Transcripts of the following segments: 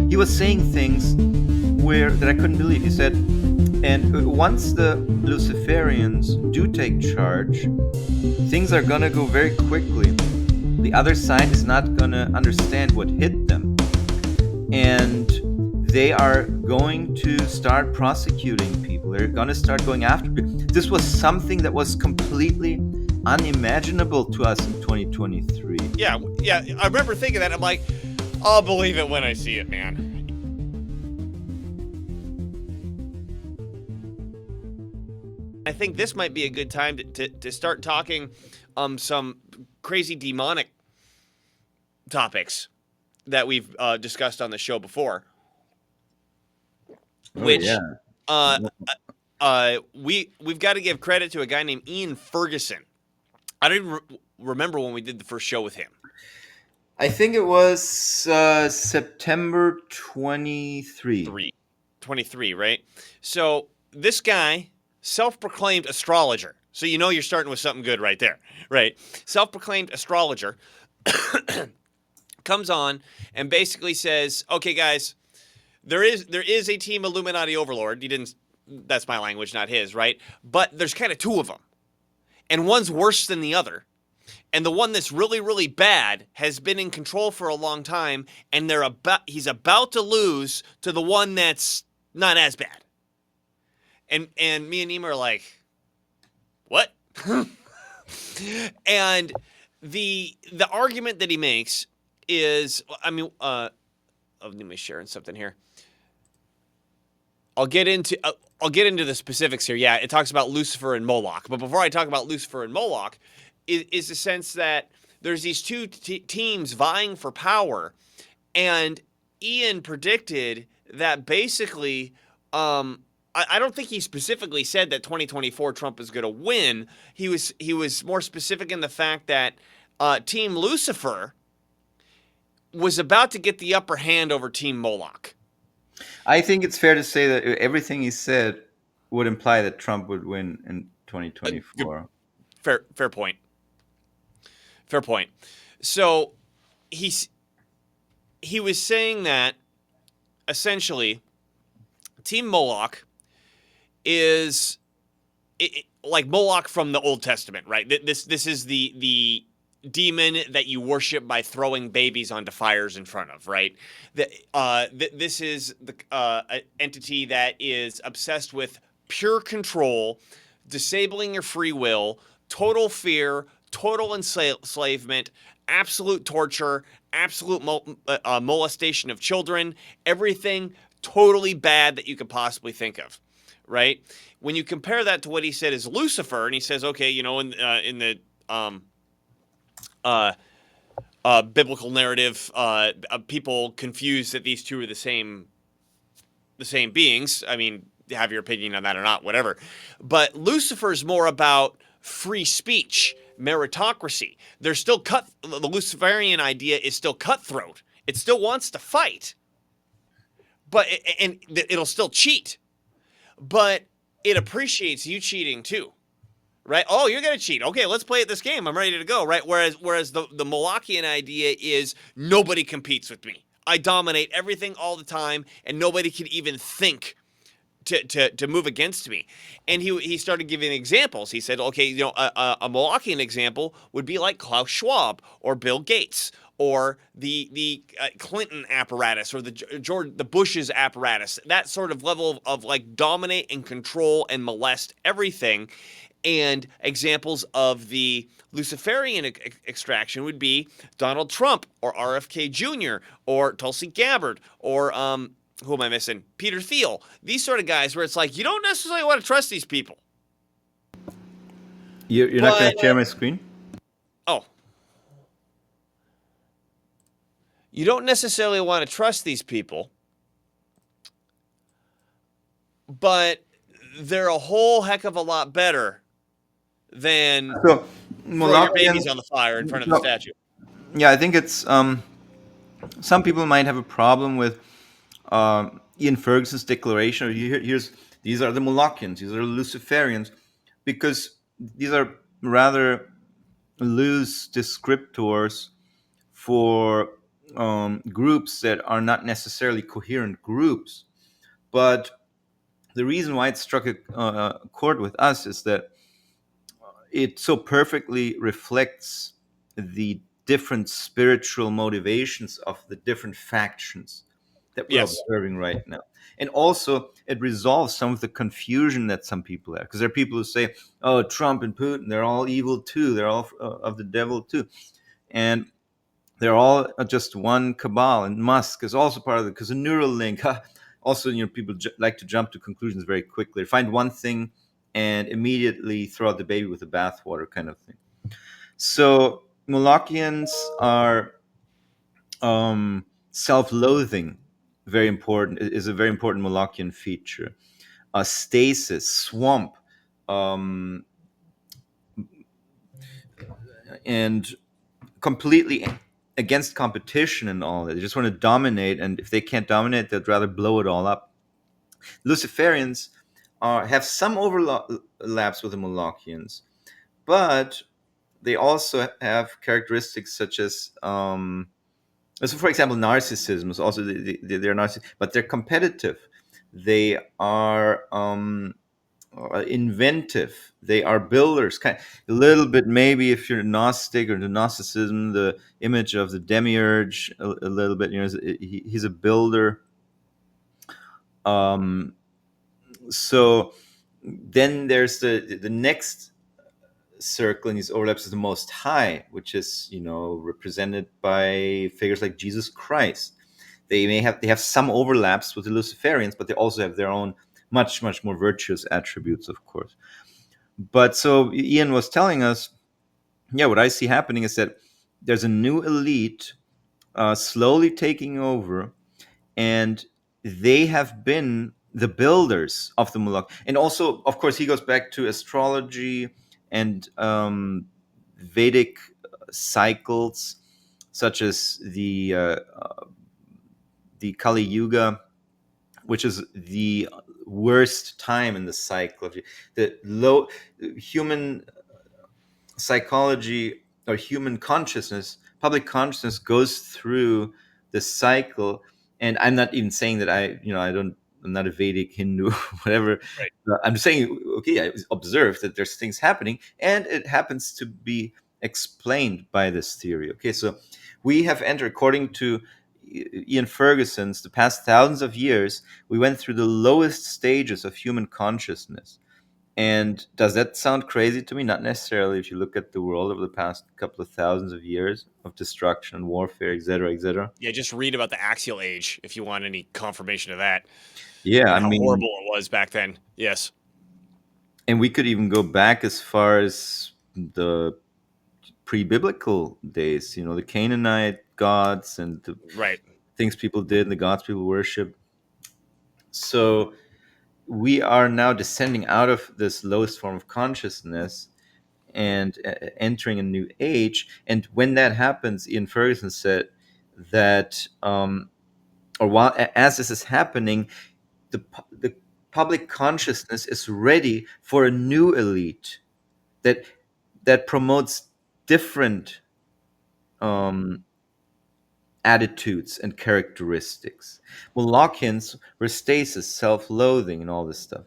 he was saying things where that I couldn't believe. He said, and once the Luciferians do take charge, things are gonna go very quickly. The other side is not gonna understand what hit them, and they are going to start prosecuting people. They're gonna start going after people. This was something that was completely unimaginable to us in 2023. Yeah. I remember thinking that. I'm like, I'll believe it when I see it, man. I think this might be a good time to start talking some crazy demonic topics that we've discussed on the show before. Which we've got to give credit to a guy named Ian Ferguson. I don't even remember when we did the first show with him. I think it was September 23. 23, right? So this guy, self-proclaimed astrologer. So you know you're starting with something good right there, right? Self-proclaimed astrologer comes on and basically says, "Okay, guys, there is a team Illuminati overlord." He didn't. That's my language, not his, right? But there's kind of two of them, and one's worse than the other. And the one that's really, really bad has been in control for a long time, and he's about to lose to the one that's not as bad. And me and Nima are like, what? And the argument that he makes is, let me sharing something here. I'll get into the specifics here. Yeah, it talks about Lucifer and Moloch. But before I talk about Lucifer and Moloch, is the sense that there's these two teams vying for power, and Ian predicted that basically, I don't think he specifically said that 2024 Trump is going to win. He was more specific in the fact that Team Lucifer was about to get the upper hand over Team Moloch. I think it's fair to say that everything he said would imply that Trump would win in 2024. Fair point. Fair point. So he was saying that essentially Team Moloch is like Moloch from the Old Testament, right? This is the demon that you worship by throwing babies onto fires in front of, right? This is the entity that is obsessed with pure control, disabling your free will, total fear, total enslavement, absolute torture, absolute molestation of children, everything totally bad that you could possibly think of, right? When you compare that to what he said is Lucifer, and he says, okay, in the biblical narrative, people confuse that these two are the same beings. I mean, have your opinion on that or not, whatever. But Lucifer's more about free speech, meritocracy. They're still the Luciferian idea is still cutthroat. It still wants to fight, but it'll still cheat. But it appreciates you cheating too. Right? Oh, you're going to cheat. Okay, let's play at this game. I'm ready to go, right? Whereas the Molochian idea is nobody competes with me. I dominate everything all the time, and nobody can even think to move against me. And he started giving examples. He said, okay, a Molochian example would be like Klaus Schwab or Bill Gates or the Clinton apparatus or the Bush's apparatus. That sort of level of like dominate and control and molest everything. And examples of the Luciferian extraction would be Donald Trump or RFK Jr. or Tulsi Gabbard or who am I missing? Peter Thiel. These sort of guys where it's like you don't necessarily want to trust these people. You're not going to share my screen? Oh. You don't necessarily want to trust these people, but they're a whole heck of a lot better than throw your babies on the fire in front of the statue. Yeah, I think it's some people might have a problem with Ian Ferguson's declaration. These are the Molochians, these are the Luciferians, because these are rather loose descriptors for groups that are not necessarily coherent groups. But the reason why it struck a chord with us is that it so perfectly reflects the different spiritual motivations of the different factions that we're Yes. observing right now. And also, it resolves some of the confusion that some people have. Because there are people who say, oh, Trump and Putin, they're all evil too. They're all of the devil too. And they're all just one cabal. And Musk is also part of it because a neural link. Also, people like to jump to conclusions very quickly. Find one thing and immediately throw out the baby with the bathwater, kind of thing. So Molochians are self-loathing. Very important is a very important Molochian feature. Stasis, swamp, um, and completely against competition and all that. They just want to dominate, and if they can't dominate, they'd rather blow it all up. Luciferians have some overlaps with the Molochians, but they also have characteristics such as, so for example, narcissism is also they're narcissists, but they're competitive. They are inventive. They are builders. Kind a little bit maybe if you're Gnostic or into Gnosticism, the image of the demiurge a little bit. He's a builder. Um, so then there's the next circle in these overlaps is the Most High, which is represented by figures like Jesus Christ. They have some overlaps with the Luciferians, but they also have their own much more virtuous attributes, of course. But so Ian was telling us, yeah, what I see happening is that there's a new elite slowly taking over, and they have been the builders of the Moloch. And also, of course, he goes back to astrology and Vedic cycles, such as the Kali Yuga, which is the worst time in the cycle of the low human psychology or human consciousness, public consciousness goes through the cycle. And I'm not even saying that I'm not a Vedic Hindu, whatever. Right. I'm just saying, okay, I observed that there's things happening, and it happens to be explained by this theory. Okay, so we have entered, according to Ian Ferguson's, the past thousands of years, we went through the lowest stages of human consciousness. And does that sound crazy to me? Not necessarily if you look at the world over the past couple of thousands of years of destruction, warfare, etc., etc. Yeah, just read about the axial age if you want any confirmation of that Yeah, and I how mean, horrible it was back then. Yes. and we could even go back as far as the pre-biblical days, the Canaanite gods and the Right. things people did and the gods people worship. So we are now descending out of this lowest form of consciousness and entering a new age. And when that happens, Ian Ferguson said that, or while as this is happening, the public consciousness is ready for a new elite that promotes different um, attitudes and characteristics. Molochians were stasis, self-loathing, and all this stuff.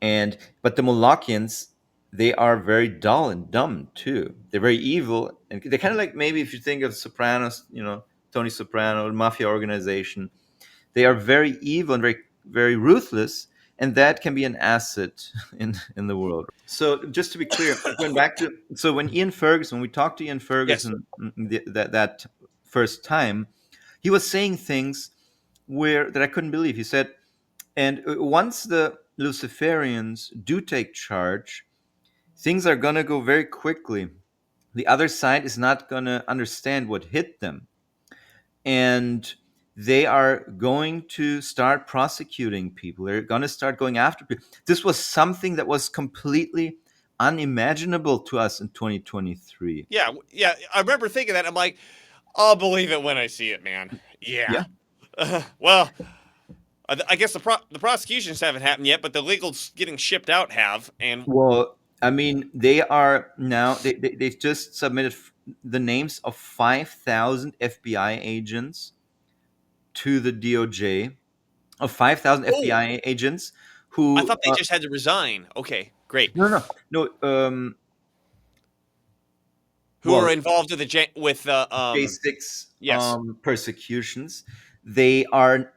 And but the Molochians, they are very dull and dumb too. They're very evil, and they're kind of like, maybe if you think of Sopranos, Tony Soprano, the mafia organization. They are very evil and very ruthless, and that can be an asset in the world. So just to be clear, going back to, so when Ian Ferguson, when we talked to Ian Yes. Ferguson that first time, he was saying things where that I couldn't believe. He said, and once the Luciferians do take charge, things are going to go very quickly. The other side is not going to understand what hit them. And they are going to start prosecuting people. They're going to start going after people. This was something that was completely unimaginable to us in 2023. Yeah. Yeah. I remember thinking that. I'm like, I'll believe it when I see it, man. Yeah. Yeah. Well, I guess the prosecutions haven't happened yet, but the legals getting shipped out have. And Well, I mean, they are now they've just submitted the names of 5,000 FBI agents to the DOJ, of 5,000 Oh, FBI agents I who thought they just had to resign. Okay, great. no, Who are well, involved with with J6 yes, persecutions. They are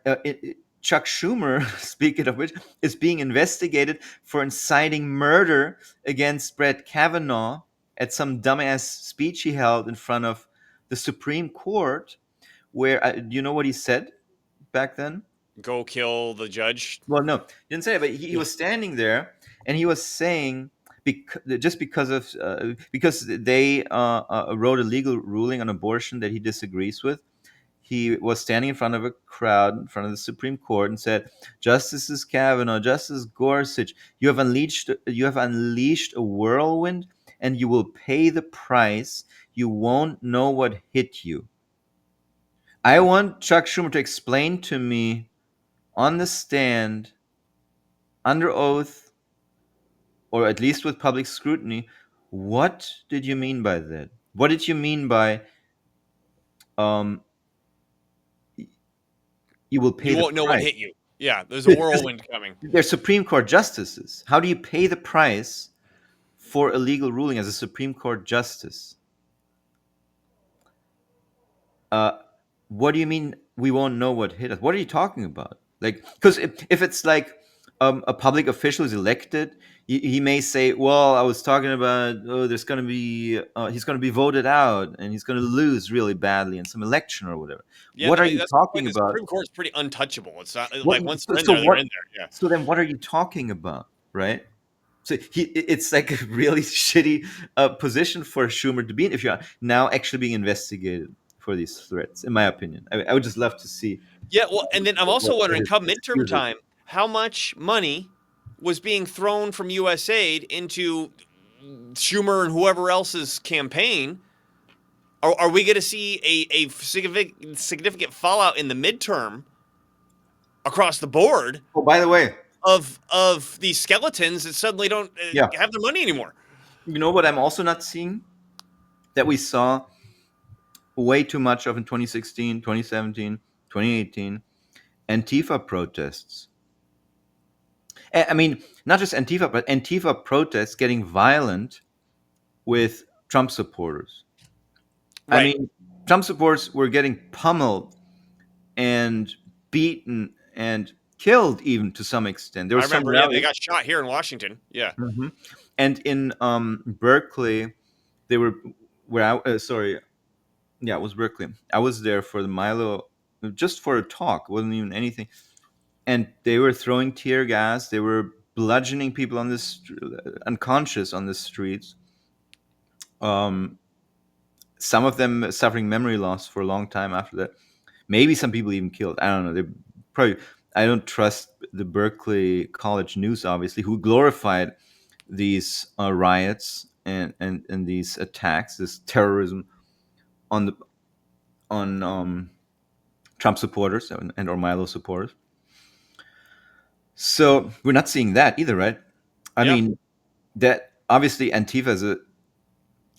Chuck Schumer, speaking of which, is being investigated for inciting murder against Brett Kavanaugh at some dumbass speech he held in front of the Supreme Court. Where do you know what he said back then? go kill the judge. Well, no, he didn't say it, but he Yeah. was standing there and he was saying, just because they wrote a legal ruling on abortion that he disagrees with. He was standing in front of a crowd in front of the Supreme Court and said, "Justices Kavanaugh, Justice Gorsuch, you have unleashed a whirlwind, and you will pay the price. You won't know what hit you." I want Chuck Schumer to explain to me on the stand, under oath, or at least with public scrutiny, what did you mean by that? What did you mean by um, you will pay You the won't know what price? hit you. Yeah, there's a Because whirlwind coming. they're Supreme Court justices. How do you pay the price for a legal ruling as a Supreme Court justice? Uh, what do you mean we won't know what hit us? What are you talking about? Like, because if it's like a public official is elected, he may say, "Well, I was talking about there's going to be he's going to be voted out and he's going to lose really badly in some election or whatever." Yeah, What are you that's the point. talking The about? Supreme Court's pretty untouchable. It's not What like once so, they're in so there, they're what? in there. Yeah. So then, what are you talking about, right? So it's like a really shitty position for Schumer to be in if you're now actually being investigated for these threats. In my opinion, I would just love to see Yeah, well, and then I'm also what wondering, his come midterm excuse is. time, how much money was being thrown from USAID into Schumer and whoever else's campaign? Are we going to see a significant fallout in the midterm across the board Oh, by the way, of these skeletons that suddenly don't yeah, have their money anymore? you know what I'm also not seeing that we saw way too much of in 2016, 2017, 2018, Antifa protests. I mean, not just Antifa, but Antifa protests getting violent with Trump supporters. I Right. mean, Trump supporters were getting pummeled and beaten and killed, even to some extent. There I was some remember, yeah, they rally. got shot here in Washington. Yeah. Mhm. And in Berkeley, they were where I sorry, yeah, it was Berkeley. I was there for the Milo, just for a talk. It wasn't even anything. And they were throwing tear gas. They were bludgeoning people on unconscious on the streets. Um, some of them suffering memory loss for a long time after that. Maybe some people even killed. I don't know. They probably. I don't trust the Berkeley College News, obviously, who glorified these riots and these attacks, this terrorism on the on Trump supporters and or Milo supporters. So we're not seeing that either, right? I Yeah. mean, that obviously Antifa is a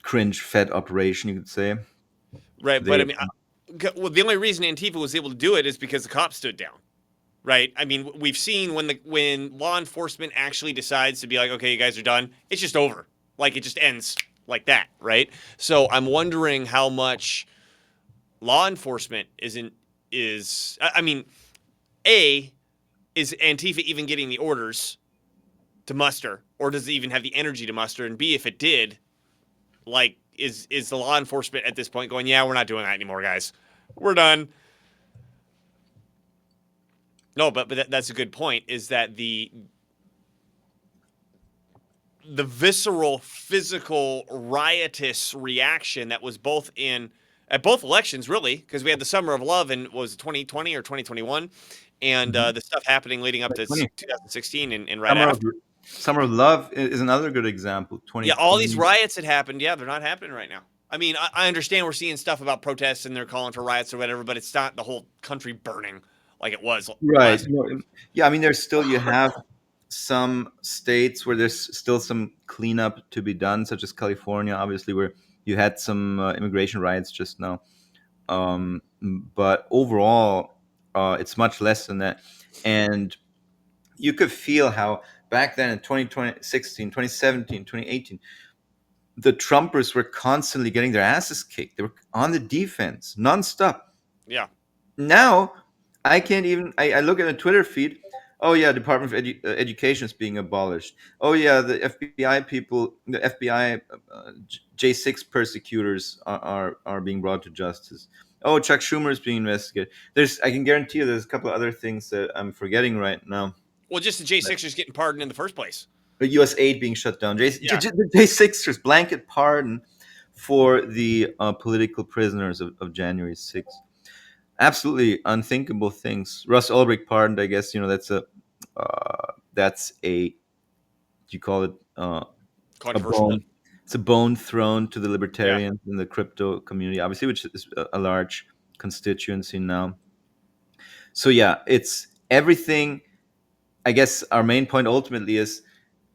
cringe fed operation, you could say. Right. But I They mean, well, the only reason Antifa was able to do it is because the cops stood down. Right. I mean, we've seen when law enforcement actually decides to be like, okay, you guys are done. It's just over. Like it just ends like that. Right. So I'm wondering how much law enforcement is. I mean, a is Antifa even getting the orders to muster, or does it even have the energy to muster? And B, if it did, like, is the law enforcement at this point going, yeah, we're not doing that anymore, guys. We're done. No, but that's a good point. Is that the visceral, physical, riotous reaction that was both in at both elections, really, because we had the Summer of Love in was it 2020 or 2021, and Mhm. the stuff happening leading up to 2020. 2016 and right Summer of after. Summer of Love is another good example. Yeah, all these 2020. riots that happened, yeah, they're not happening right now. I mean, I understand we're seeing stuff about protests and they're calling for riots or whatever, but it's not the whole country burning like it was Right. last. No, yeah, I mean, there's still you have some states where there's still some cleanup to be done, such as California, obviously, where you had some immigration riots just now. But overall, it's much less than that. And you could feel how back then in 2016, 2017, 2018, the Trumpers were constantly getting their asses kicked. They were on the defense nonstop. Yeah. Now I can't even. I look at a Twitter feed. Oh yeah, Department of Education is being abolished. Oh yeah, the FBI people, the FBI J6 persecutors are being brought to justice. Oh, Chuck Schumer is being investigated. I can guarantee you, there's a couple of other things that I'm forgetting right now. Well, just the J6ers getting pardoned in the first place. U.S. aid being shut down. Yeah. J6ers blanket pardon for the political prisoners of January 6th. Absolutely unthinkable things. Russ Ulbricht pardoned. I guess that's a you call it a Controversial. bone. It's a bone thrown to the Yeah. libertarians in the crypto community, obviously, which is a large constituency now. So yeah, it's everything. I guess our main point ultimately is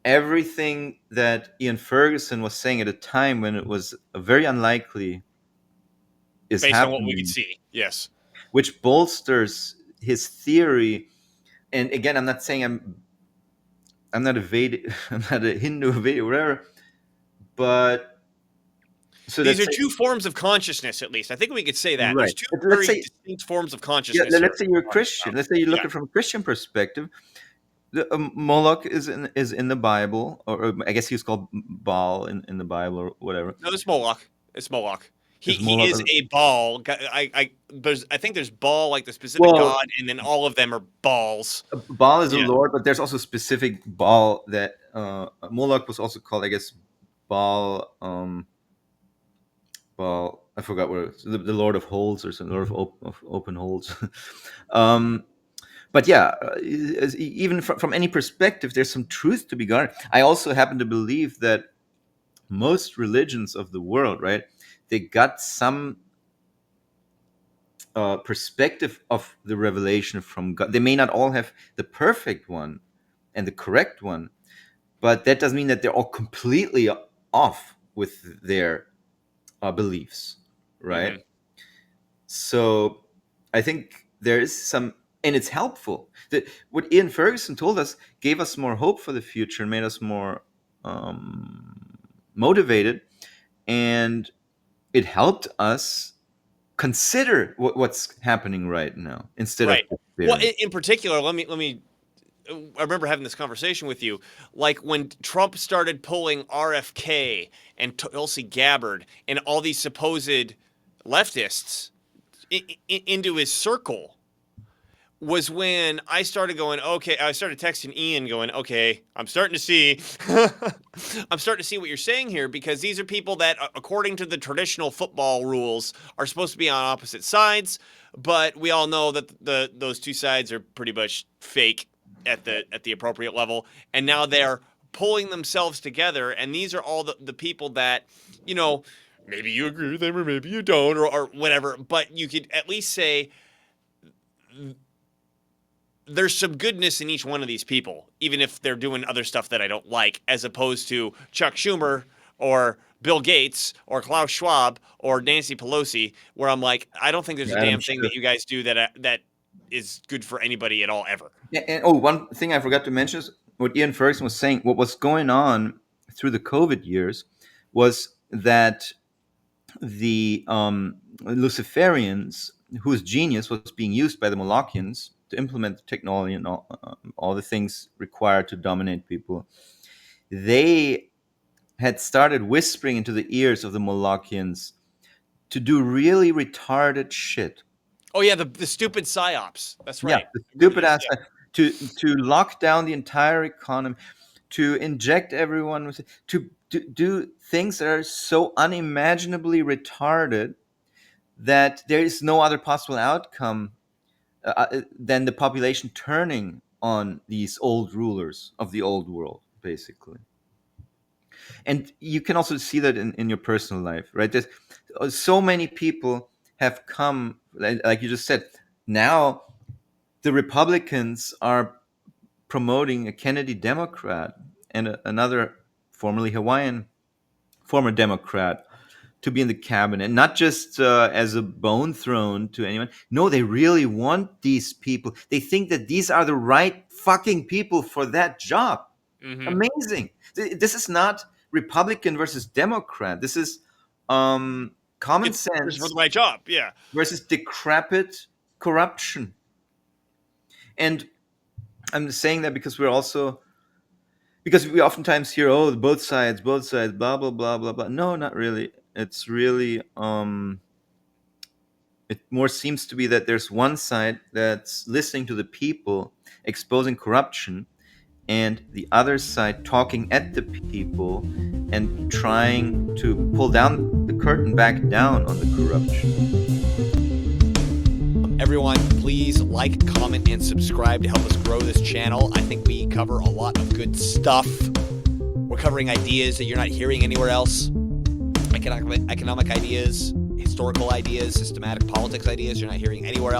everything that Ian Ferguson was saying at a time when it was very unlikely is Based on what we could happening, see. Yes. which bolsters his theory. And again, I'm not saying I'm not evading, I'm not a Hindu evading, whatever. But so These let's are say, two forms of consciousness, at least. I think we could say that. There's right. two But let's very say, distinct forms of yeah, consciousness here. let's say you're a We're talking Christian. about. Let's say you look Yeah. at it from a Christian perspective. Moloch is in the Bible, or I guess he was called Baal in the Bible or whatever. No, it's Moloch. It's Moloch. He Is he Moloch? is a ball. I think there's Baal, like the specific Well, god, and then all of them are balls. Baal is a Yeah. lord, but there's also specific Baal that Moloch was also called, I guess, Baal. Baal. I forgot what it was. The Lord of Holes or something, Lord of open holes. um, but yeah, even from any perspective, there's some truth to be garnered. I also happen to believe that most religions of the world, right, they got some perspective of the revelation from God. They may not all have the perfect one and the correct one, but that doesn't mean that they're all completely off with their beliefs, right? Hmm. So I think there is some, and it's helpful. What Ian Ferguson told us gave us more hope for the future and made us more motivated, and it helped us consider what's happening right now instead of Right. Well, despairing. in particular, let me. I remember having this conversation with you, like when Trump started pulling RFK and Tulsi Gabbard and all these supposed leftists into his circle was when I started going, okay, I started texting Ian going, okay, I'm starting to see I'm starting to see what you're saying here because these are people that according to the traditional football rules are supposed to be on opposite sides, but we all know that those two sides are pretty much fake at the appropriate level and now they're pulling themselves together and these are all the people that, you know, maybe you agree with them or maybe you don't or whatever, but you could at least say there's some goodness in each one of these people, even if they're doing other stuff that I don't like, as opposed to Chuck Schumer or Bill Gates or Klaus Schwab or Nancy Pelosi, where I'm like, I don't think there's a Adam damn thing Schiff. that you guys do that is good for anybody at all ever. And oh, one thing I forgot to mention is what Ian Ferguson was saying. What was going on through the COVID years was that the Luciferians, whose genius was being used by the Molochians to implement the technology and all the things required to dominate people, they had started whispering into the ears of the Molochians to do really retarded shit. Oh yeah, the stupid psyops. That's Yeah, right. the The word you stupid used. ass Yeah. to lock down the entire economy, to inject everyone with, to do things that are so unimaginably retarded that there is no other possible outcome than the population turning on these old rulers of the old world, basically. And you can also see that in your personal life, right? There's so many people have come, like you just said, now the Republicans are promoting a Kennedy Democrat and another formerly Hawaiian former Democrat to be in the cabinet, not just as a bone thrown to anyone. No, they really want these people. They think that these are the right fucking people for that job. Amazing. This is not Republican versus Democrat. This is common It's for the sense right job. Yeah. versus decrepit corruption. And I'm saying that because we oftentimes hear, oh, both sides, blah blah blah blah blah. No, not really. It's really it more seems to be that there's one side that's listening to the people, exposing corruption, and the other side talking at the people and trying to pull down the curtain back down on the corruption. Everyone, please like, comment, and subscribe to help us grow this channel. I think we cover a lot of good stuff. We're covering ideas that you're not hearing anywhere else. Economic ideas, historical ideas, systematic politics ideas you're not hearing anywhere else.